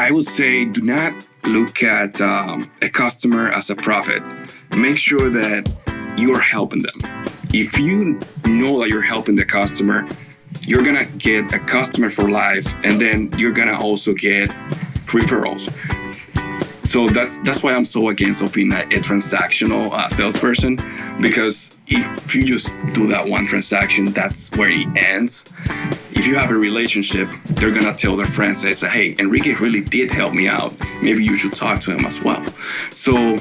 I would say do not look at a customer as a profit. Make sure that you are helping them. If you know that you're helping the customer, you're gonna get a customer for life, and then you're gonna also get referrals. So that's why I'm so against being a transactional salesperson, because if you just do that one transaction, that's where it ends. If you have a relationship, they're gonna tell their friends, they say, hey, Enrique really did help me out. Maybe you should talk to him as well. So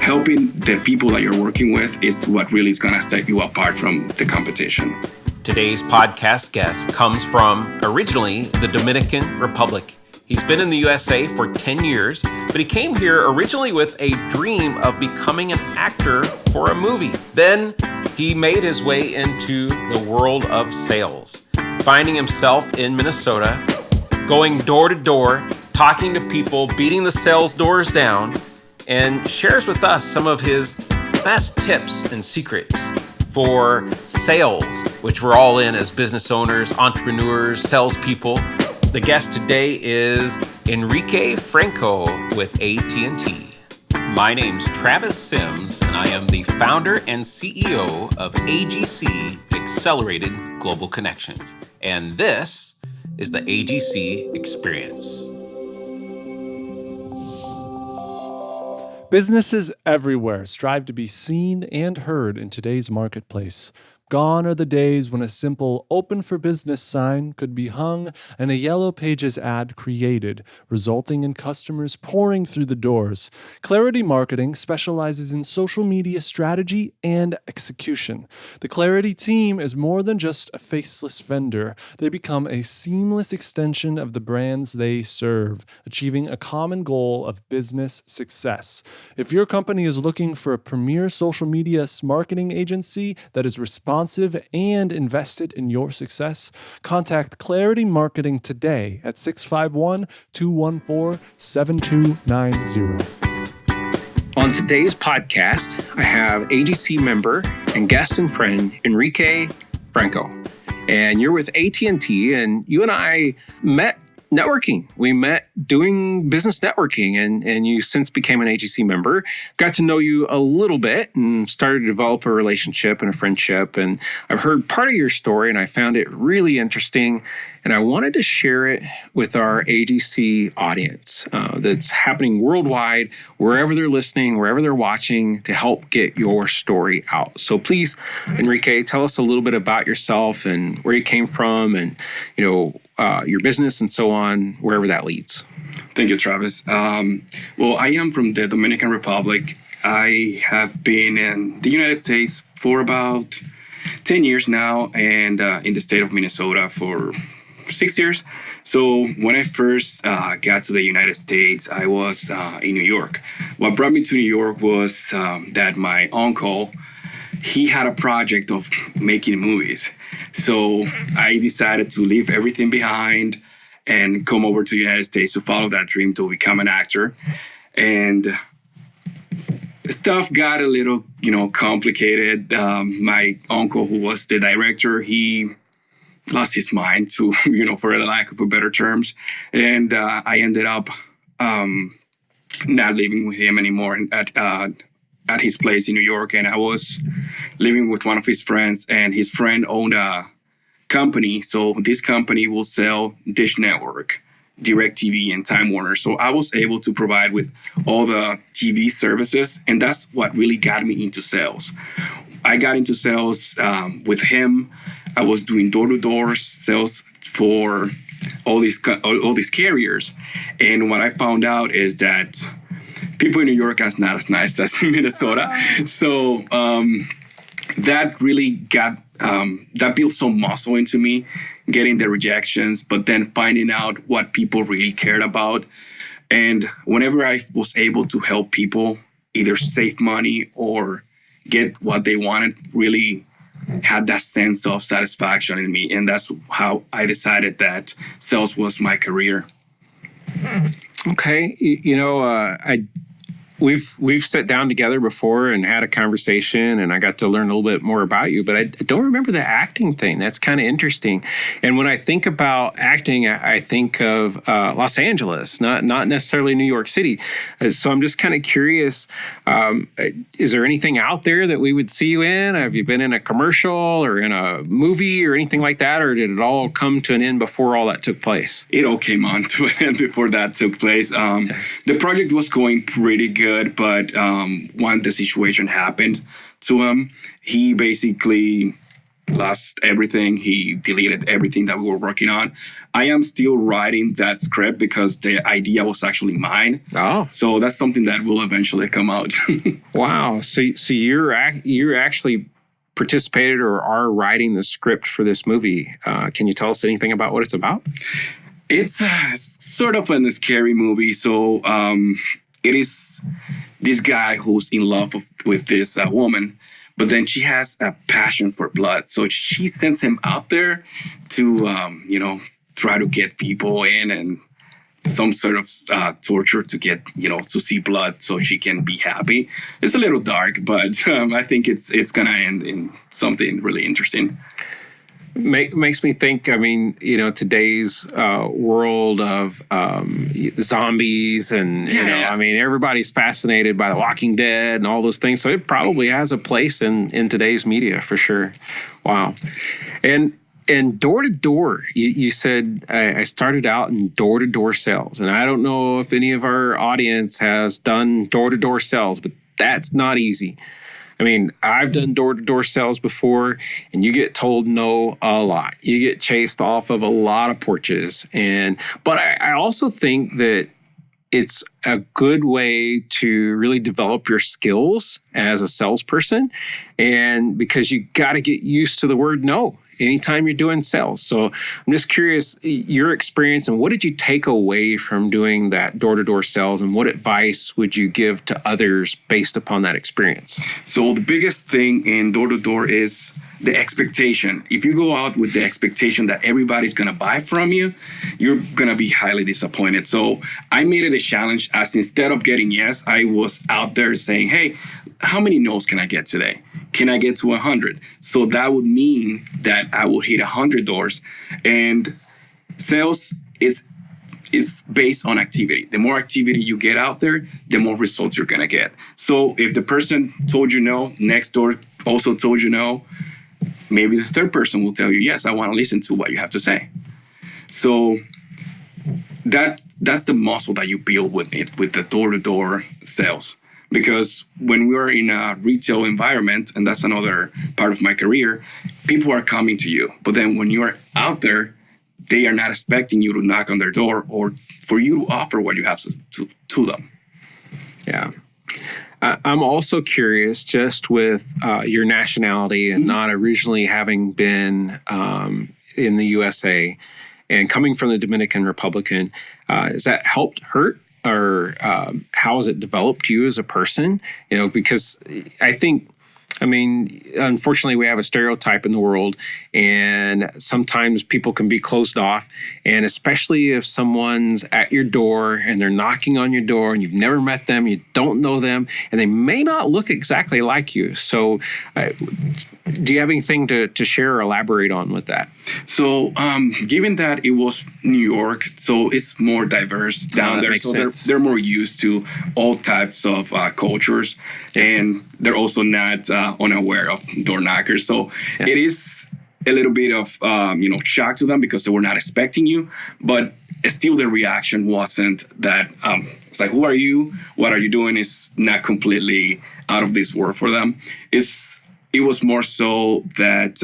helping the people that you're working with is what really is gonna set you apart from the competition. Today's podcast guest comes from originally the Dominican Republic. He's been in the USA for 10 years, but he came here originally with a dream of becoming an actor for a movie. Then he made his way into the world of sales, finding himself in Minnesota, going door to door, talking to people, beating the sales doors down, and shares with us some of his best tips and secrets for sales, which we're all in as business owners, entrepreneurs, salespeople. The guest today is Enrique Franco with AT&T. My name's Travis Sims, and I am the founder and CEO of AGC Accelerated Global Connections. And this is the AGC Experience. Businesses everywhere strive to be seen and heard in today's marketplace. Gone are the days when a simple open for business sign could be hung and a Yellow Pages ad created, resulting in customers pouring through the doors. Clarity Marketing specializes in social media strategy and execution. The Clarity team is more than just a faceless vendor. They become a seamless extension of the brands they serve, achieving a common goal of business success. If your company is looking for a premier social media marketing agency that is responsive and invested in your success, contact Clarity Marketing today at 651-214-7290. On today's podcast, I have AGC member and guest and friend Enrique Franco. And you're with AT&T, and you and I met networking. We met doing business networking, and you since became an AGC member. Got to know you a little bit and started to develop a relationship and a friendship. And I've heard part of your story, and I found it really interesting. And I wanted to share it with our AGC audience that's happening worldwide, wherever they're listening, wherever they're watching, to help get your story out. So please, Enrique, tell us a little bit about yourself and where you came from, and your business and so on, wherever that leads. Thank you, Travis. Well, I am from the Dominican Republic. I have been in the United States for about 10 years now, and in the state of Minnesota for 6 years. So when I first got to the United States, I was in New York. What brought me to New York was that my uncle, he had a project of making movies. So I decided to leave everything behind and come over to the United States to follow that dream to become an actor. And stuff got a little, complicated. My uncle, who was the director, he lost his mind to, for the lack of a better terms. And I ended up not living with him anymore at his place in New York. And I was living with one of his friends, and his friend owned a company. So this company will sell Dish Network, DirecTV, and Time Warner. So I was able to provide with all the TV services, and that's what really got me into sales. I got into sales with him. I was doing door-to-door sales for all these carriers. And what I found out is that people in New York are not as nice as in Minnesota. So that really that built some muscle into me, getting the rejections, but then finding out what people really cared about. And whenever I was able to help people either save money or get what they wanted, really had that sense of satisfaction in me. And that's how I decided that sales was my career. Okay. we've sat down together before and had a conversation, and I got to learn a little bit more about you, but I don't remember the acting thing. That's kind of interesting. And when I think about acting, I think of Los Angeles, not necessarily New York City. So I'm just kind of curious, is there anything out there that we would see you in? Have you been in a commercial or in a movie or anything like that, or did it all come to an end before all that took place? It all came on to an end before that took place. The project was going pretty good, but when the situation happened to him, he basically lost everything. He deleted everything that we were working on. I am still writing that script because the idea was actually mine. Oh, so that's something that will eventually come out. Wow. So you're actually participated or are writing the script for this movie. Can you tell us anything about what it's about? It's sort of a scary movie. So it is this guy who's in love with this woman, but then she has a passion for blood. So she sends him out there to, try to get people in and some sort of torture to get, to see blood so she can be happy. It's a little dark, but I think it's going to end in something really interesting. Makes me think, I mean, today's world of zombies and, I mean, everybody's fascinated by The Walking Dead and all those things. So it probably has a place in today's media for sure. Wow. And door to door, you said I started out in door to door sales. And I don't know if any of our audience has done door to door sales, but that's not easy. I mean, I've done door-to-door sales before, and you get told no a lot. You get chased off of a lot of porches. But I also think that it's a good way to really develop your skills as a salesperson, and because you got to get used to the word no anytime you're doing sales. So I'm just curious, your experience, and what did you take away from doing that door-to-door sales, and what advice would you give to others based upon that experience? So the biggest thing in door-to-door is the expectation. If you go out with the expectation that everybody's going to buy from you, you're going to be highly disappointed. So I made it a challenge, as instead of getting yes, I was out there saying, hey, how many no's can I get today? Can I get to 100? So that would mean that I would hit 100 doors. And sales is based on activity. The more activity you get out there, the more results you're going to get. So if the person told you no, next door also told you no, maybe the third person will tell you, yes, I want to listen to what you have to say. So that's the muscle that you build with the door-to-door sales. Because when we are in a retail environment, and that's another part of my career, people are coming to you. But then when you're out there, they are not expecting you to knock on their door or for you to offer what you have to them. Yeah. I'm also curious, just with your nationality and not originally having been in the USA and coming from the Dominican Republic, has that helped, hurt, or how has it developed you as a person? Because I mean, unfortunately, we have a stereotype in the world, and sometimes people can be closed off. And especially if someone's at your door and they're knocking on your door and you've never met them, you don't know them, and they may not look exactly like you. So do you have anything to share or elaborate on with that? So given that it was New York, so it's more diverse down there. So they're more used to all types of cultures, and they're also not unaware of door knockers. So it is a little bit of shock to them because they were not expecting you, but still the reaction wasn't that it's like, who are you? What are you doing? Is not completely out of this world for them. It was more so that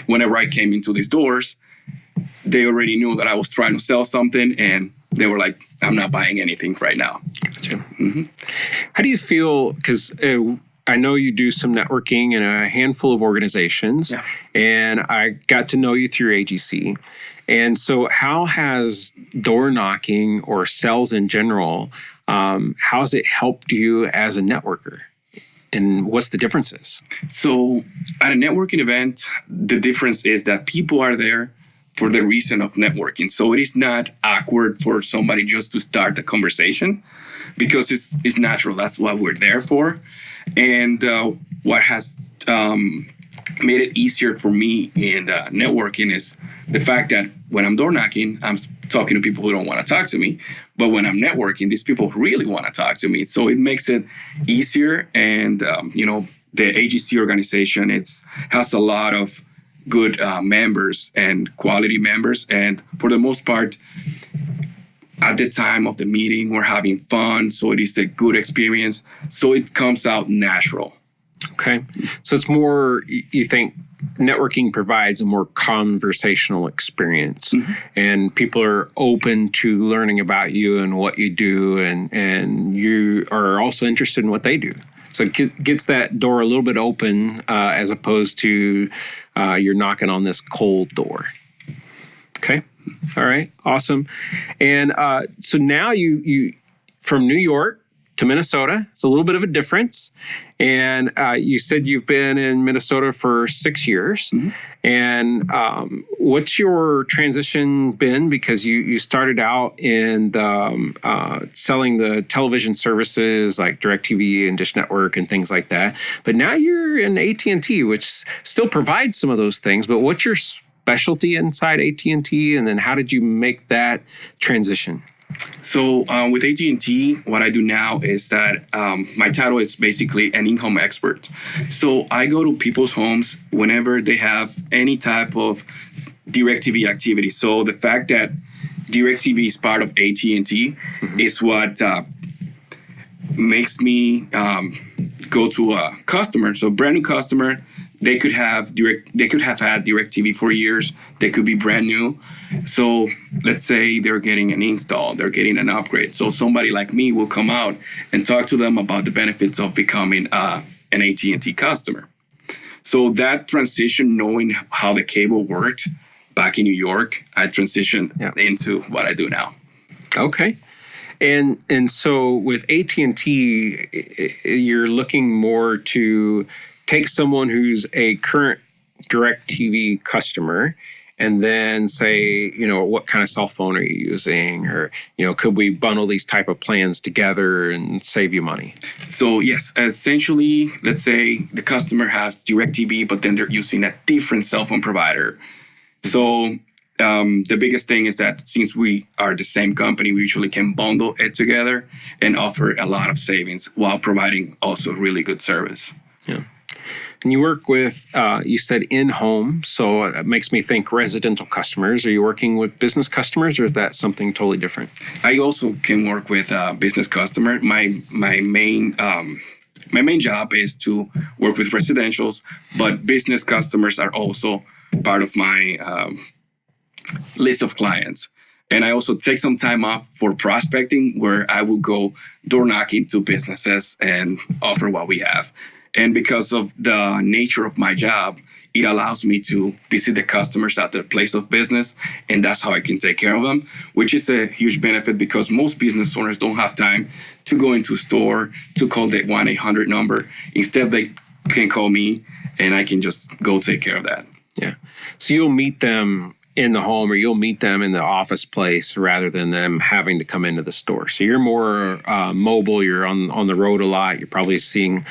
whenever I came into these doors, they already knew that I was trying to sell something, and they were like, I'm not buying anything right now. Gotcha. Mm-hmm. How do you feel? Because I know you do some networking in a handful of organizations, and I got to know you through AGC. And so how has door knocking or sales in general, how has it helped you as a networker? And what's the differences? So at a networking event, the difference is that people are there for the reason of networking. So it is not awkward for somebody just to start a conversation because it's natural. That's what we're there for. And what has made it easier for me in networking is the fact that when I'm door knocking, I'm talking to people who don't want to talk to me. But when I'm networking, these people really want to talk to me. So it makes it easier. And, the AGC organization, has a lot of good members and quality members. And for the most part, at the time of the meeting, we're having fun. So it is a good experience. So it comes out natural. Okay. So it's more, you think networking provides a more conversational experience, and people are open to learning about you and what you do, and you are also interested in what they do. So it gets that door a little bit open as opposed to you're knocking on this cold door. Okay. All right. Awesome. And so now you from New York to Minnesota, it's a little bit of a difference. And you said you've been in Minnesota for 6 years. And what's your transition been? Because you started out in the, selling the television services like DirecTV and Dish Network and things like that. But now you're in AT&T, which still provides some of those things. But what's your specialty inside AT&T? And then how did you make that transition? So with AT&T, what I do now is that my title is basically an in-home expert. So I go to people's homes whenever they have any type of DirecTV activity. So the fact that DirecTV is part of AT&T is what makes me go to a customer. So brand new customer, they could have had DirecTV for years. They could be brand new. So let's say they're getting an install, they're getting an upgrade. So somebody like me will come out and talk to them about the benefits of becoming an AT&T customer. So that transition, knowing how the cable worked back in New York, I transitioned into what I do now. Okay. And so with AT&T, you're looking more to take someone who's a current DirecTV customer and then say, what kind of cell phone are you using? Or, could we bundle these type of plans together and save you money? So yes, essentially, let's say the customer has DirecTV, but then they're using a different cell phone provider. So the biggest thing is that since we are the same company, we usually can bundle it together and offer a lot of savings while providing also really good service. Yeah. And you work with, you said in-home, so it makes me think residential customers. Are you working with business customers, or is that something totally different? I also can work with business customer. My main job is to work with residentials, but business customers are also part of my list of clients. And I also take some time off for prospecting, where I will go door knocking to businesses and offer what we have. And because of the nature of my job, it allows me to visit the customers at their place of business, and that's how I can take care of them, which is a huge benefit because most business owners don't have time to go into a store to call the 1-800 number. Instead, they can call me, and I can just go take care of that. Yeah. So you'll meet them in the home, or you'll meet them in the office place rather than them having to come into the store. So you're more mobile. You're on the road a lot. You're probably seeing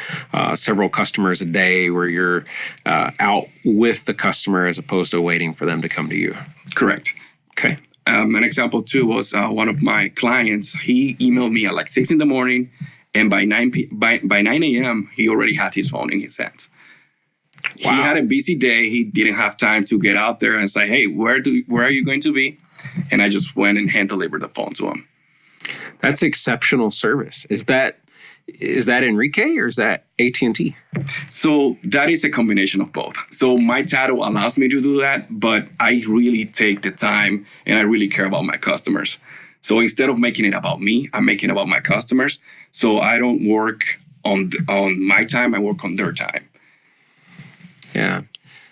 several customers a day where you're out with the customer as opposed to waiting for them to come to you. Correct. Okay. An example too was one of my clients. He emailed me at like 6 in the morning, and by 9 a.m. he already had his phone in his hands. Wow. He had a busy day. He didn't have time to get out there and say, hey, where are you going to be? And I just went and hand delivered the phone to him. That's exceptional service. Is that Enrique or is that AT&T? So that is a combination of both. So my title allows me to do that, but I really take the time and I really care about my customers. So instead of making it about me, I'm making it about my customers. So I don't work on my time. I work on their time. Yeah.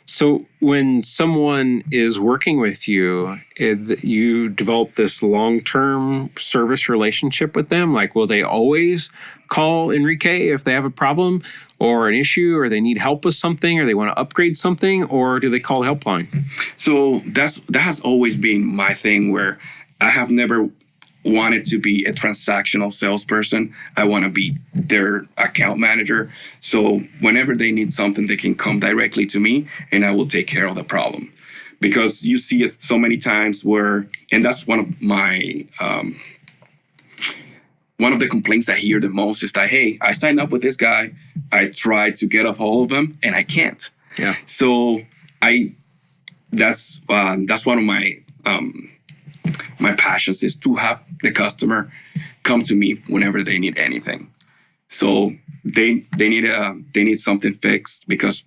So when someone is working with you, you develop this long-term service relationship with them. Like, will they always call Enrique if they have a problem or an issue, or they need help with something, or they want to upgrade something, or do they call the helpline? So that has always been my thing, where I have never wanted to be a transactional salesperson. I want to be their account manager. So whenever they need something, they can come directly to me and I will take care of the problem. Because you see it so many times where, and that's one of my, one of the complaints I hear the most is that, hey, I signed up with this guy. I tried to get a hold of him and I can't. Yeah. So that's one of my, my passions is to have the customer come to me whenever they need anything. So they need something fixed because,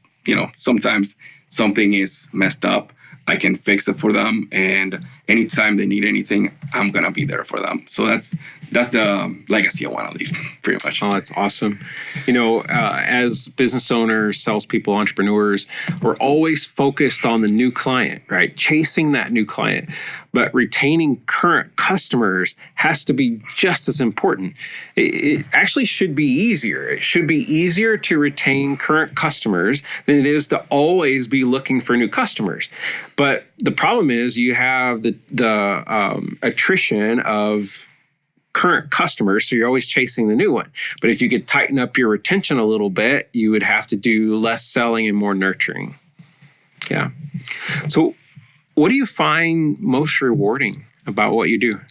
sometimes something is messed up. I can fix it for them, and anytime they need anything, I'm gonna be there for them. So that's the legacy I want to leave, pretty much. Oh, that's awesome. As business owners, salespeople, entrepreneurs, we're always focused on the new client, right? Chasing that new client. But retaining current customers has to be just as important. It actually should be easier. It should be easier to retain current customers than it is to always be looking for new customers. But the problem is you have the attrition of current customers, so you're always chasing the new one. But if you could tighten up your retention a little bit, you would have to do less selling and more nurturing. Yeah. So what do you find most rewarding about what you do?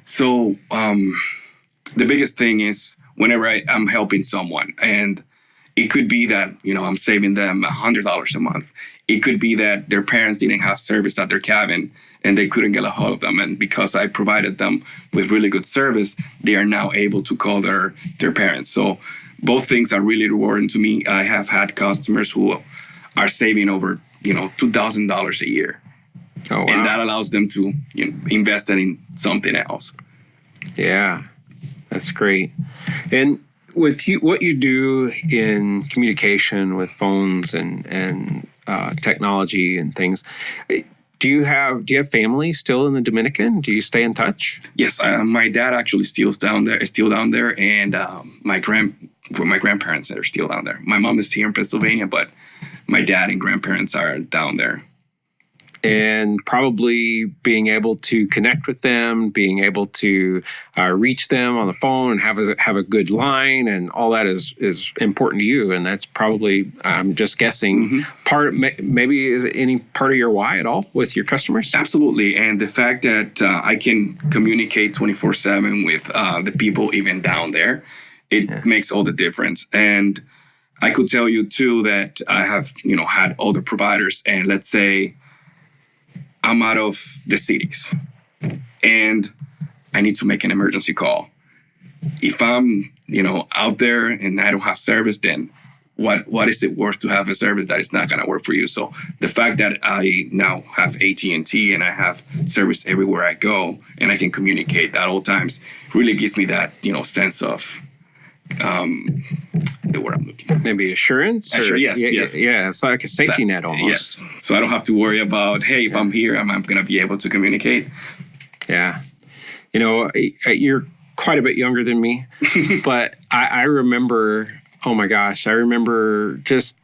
So the biggest thing is whenever I'm helping someone, and it could be that, I'm saving them $100 a month. It could be that their parents didn't have service at their cabin and they couldn't get a hold of them. And because I provided them with really good service, they are now able to call their parents. So both things are really rewarding to me. I have had customers who are saving over, $2,000 a year. Oh, wow. And that allows them to invest it in something else. Yeah, that's great. And with what you do in communication with phones and technology and things, do you have family still in the Dominican? Do you stay in touch? Yes, my dad actually is still down there, and my grandparents are still down there. My mom is here in Pennsylvania, but my dad and grandparents are down there. And probably being able to connect with them, being able to reach them on the phone and have a good line, and all that is important to you. And that's probably, I'm just guessing, maybe is it any part of your why at all with your customers? Absolutely. And the fact that I can communicate 24/7 with the people even down there, it makes all the difference. And I could tell you too that I have, had other providers, and let's say I'm out of the cities and I need to make an emergency call. If I'm, out there and I don't have service, then what is it worth to have a service that is not going to work for you? So the fact that I now have AT&T and I have service everywhere I go and I can communicate at all times really gives me that, sense of the word I'm looking at. Maybe assurance? Yes. Yeah, it's like a safety net almost. Yes. So I don't have to worry about, hey, if I'm here, I'm going to be able to communicate. Yeah. You're quite a bit younger than me, but I remember, oh my gosh, I remember just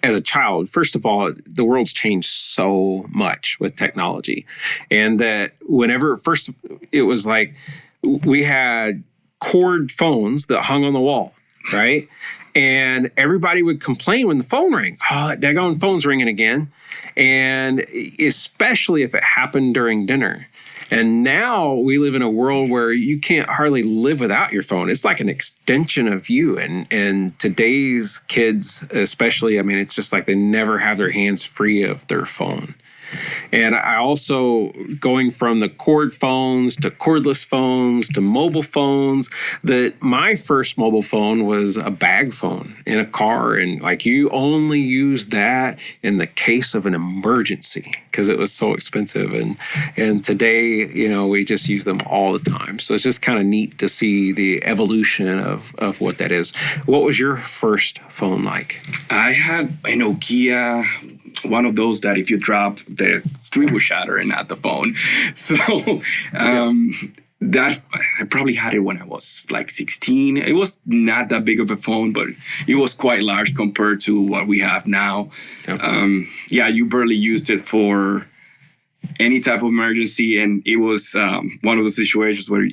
as a child, first of all, the world's changed so much with technology. And that whenever first, it was like we had cord phones that hung on the wall, right? And everybody would complain when the phone rang. Oh, that daggone phone's ringing again. And especially if it happened during dinner. And now we live in a world where you can't hardly live without your phone. It's like an extension of you. And today's kids, especially, it's just like they never have their hands free of their phone. And I also, going from the cord phones to cordless phones to mobile phones, that my first mobile phone was a bag phone in a car. And like you only use that in the case of an emergency because it was so expensive. And today, we just use them all the time. So it's just kind of neat to see the evolution of what that is. What was your first phone like? I had a Nokia, one of those that if you drop, the screen will shatter and not the phone. So That I probably had it when I was like 16. It was not that big of a phone, but it was quite large compared to what we have now. Yep. You barely used it for any type of emergency, and it was one of the situations where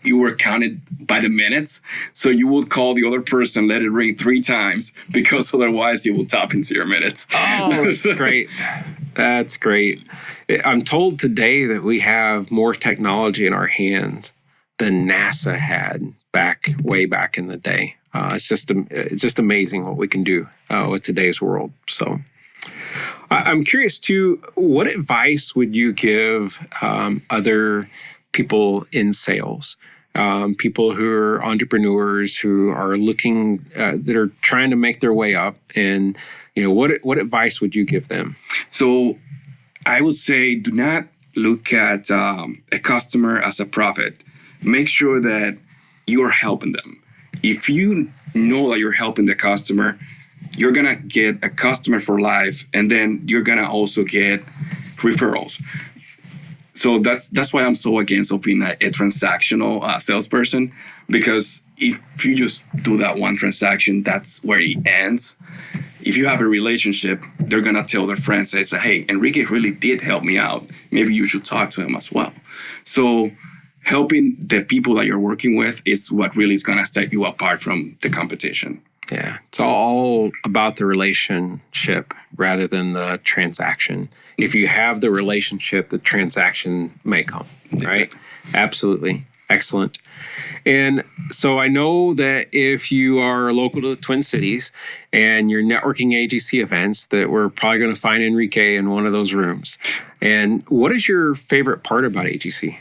you were counted by the minutes. So you would call the other person, let it ring 3 times, because otherwise you will tap into your minutes. Oh, that's great. That's great. I'm told today that we have more technology in our hands than NASA had way back in the day. It's just amazing what we can do with today's world. So I'm curious too, what advice would you give other people in sales? People who are entrepreneurs who are looking, that are trying to make their way up, and what advice would you give them? So I would say, do not look at a customer as a profit. Make sure that you are helping them. If you know that you're helping the customer, you're gonna get a customer for life, and then you're gonna also get referrals. So that's why I'm so against being a transactional salesperson, because if you just do that one transaction, that's where it ends. If you have a relationship, they're going to tell their friends, say, hey, Enrique really did help me out. Maybe you should talk to him as well. So helping the people that you're working with is what really is going to set you apart from the competition. Yeah, it's all about the relationship rather than the transaction. If you have the relationship, the transaction may come, right? Exactly. Absolutely. Excellent. And so I know that if you are local to the Twin Cities and you're networking AGC events, that we're probably going to find Enrique in one of those rooms. And what is your favorite part about AGC?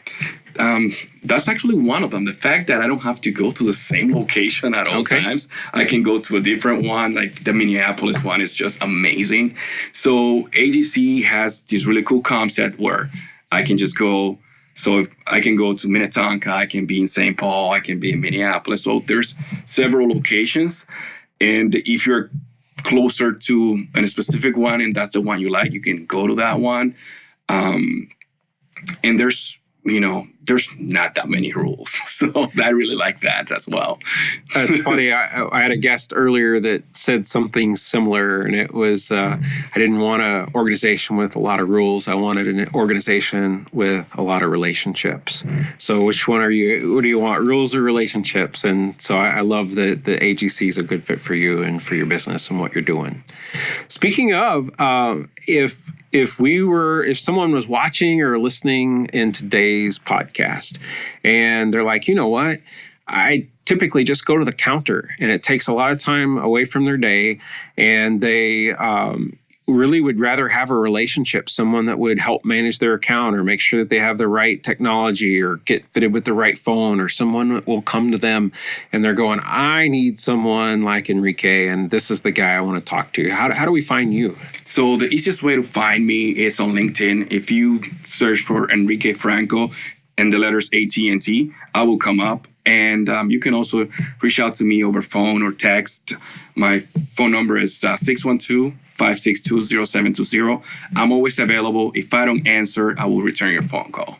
That's actually one of them. The fact that I don't have to go to the same location at all times. I can go to a different one. Like the Minneapolis one is just amazing. So AGC has this really cool concept where I can just go. So if I can go to Minnetonka, I can be in St. Paul, I can be in Minneapolis. So there's several locations. And if you're closer to a specific one and that's the one you like, you can go to that one. And there's not that many rules. So I really like that as well. It's funny. I had a guest earlier that said something similar, and it was, I didn't want an organization with a lot of rules. I wanted an organization with a lot of relationships. So which one what do you want, rules or relationships? And so I love that the AGC is a good fit for you and for your business and what you're doing. Speaking of, if someone was watching or listening in today's podcast and they're like, you know what, I typically just go to the counter and it takes a lot of time away from their day, and they really would rather have a relationship, someone that would help manage their account or make sure that they have the right technology or get fitted with the right phone, or someone that will come to them and they're going, I need someone like Enrique and this is the guy I want to talk to. How do we find you? So the easiest way to find me is on LinkedIn. If you search for Enrique Franco and the letters AT&T, I will come up. And you can also reach out to me over phone or text. My phone number is 612-562-0720. I'm always available. If I don't answer, I will return your phone call.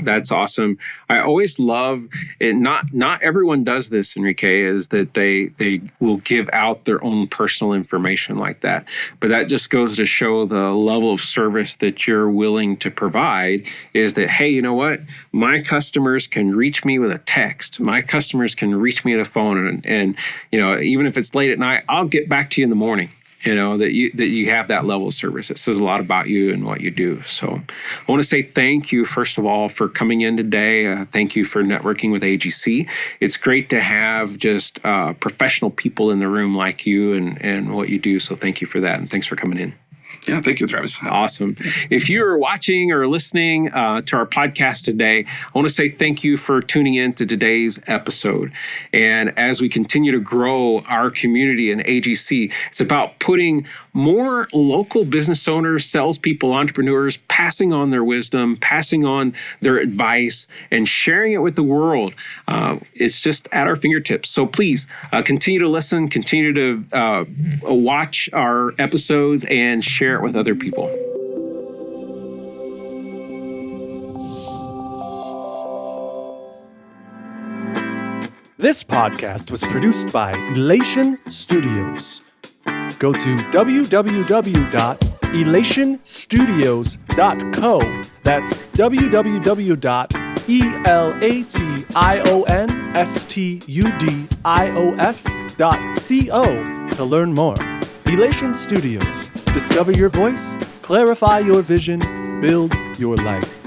That's awesome. I always love it. Not everyone does this, Enrique, is that they will give out their own personal information like that. But that just goes to show the level of service that you're willing to provide, is that, hey, you know what? My customers can reach me with a text. My customers can reach me at a phone. And even if it's late at night, I'll get back to you in the morning. That you have that level of service. It says a lot about you and what you do. So I want to say thank you, first of all, for coming in today. Thank you for networking with AGC. It's great to have just professional people in the room like you and what you do. So thank you for that. And thanks for coming in. Yeah, thank you, Travis. Awesome. If you're watching or listening to our podcast today, I want to say thank you for tuning in to today's episode. And as we continue to grow our community in AGC, it's about putting more local business owners, salespeople, entrepreneurs, passing on their wisdom, passing on their advice, and sharing it with the world. It's just at our fingertips. So please continue to listen, continue to watch our episodes, and share it with other people. This podcast was produced by Elation Studios. Go to www.elationstudios.co. That's www.elationstudios.co to learn more. Elation Studios. Discover your voice, clarify your vision, build your life.